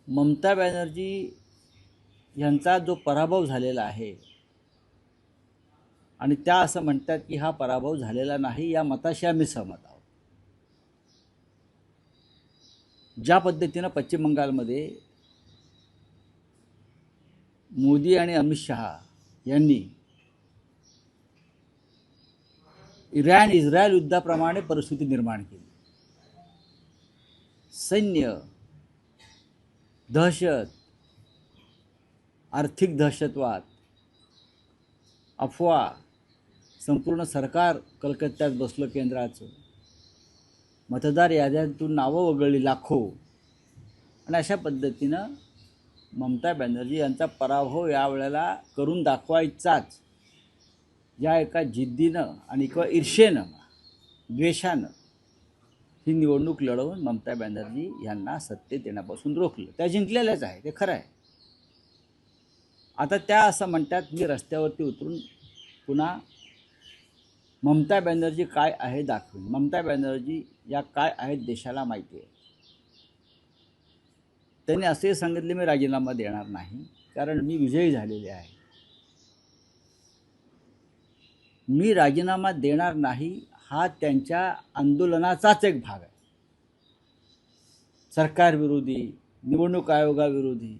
ममता बॅनर्जी यांचा जो पराभव झालेला आहे आणि त्या असं म्हणतात की हा पराभव झालेला नाही, या मताशी आम्ही सहमत आहोत. ज्या पद्धतीनं पश्चिम बंगालमध्ये मोदी आणि अमित शहा यांनी इस्रायल युद्धाप्रमाणे परिस्थिती निर्माण केली, सैन्य, दहशत, आर्थिक दहशतवाद, अफवा, संपूर्ण सरकार कलकत्त्यात बसलं केंद्राचं, मतदार याद्यांतून नावं वगळली लाखो, आणि अशा पद्धतीनं ममता बॅनर्जी यांचा पराभव यावेळेला करून दाखवायचाच या एका जिद्दीनं आणि किंवा ईर्षेनं, द्वेषानं ही निवडणूक लढवून ममता बॅनर्जी यांना सत्तेत येण्यापासून रोखलं. त्या जिंकलेल्याच आहे, ते खरं आहे. आता त्या असं म्हणतात मी रस्त्यावरती उतरून पुन्हा ममता बॅनर्जी काय आहे दाखवेन. ममता बॅनर्जी या काय आहेत देशाला माहिती आहे. त्यांनी असे सांगितले मी राजीनामा देणार नाही, कारण मी विजयी झालेले आहे. मी राजीनामा देणार नाही हा त्यांच्या आंदोलनाचाच एक भाग आहे. सरकारविरोधी, निवडणूक आयोगाविरोधी,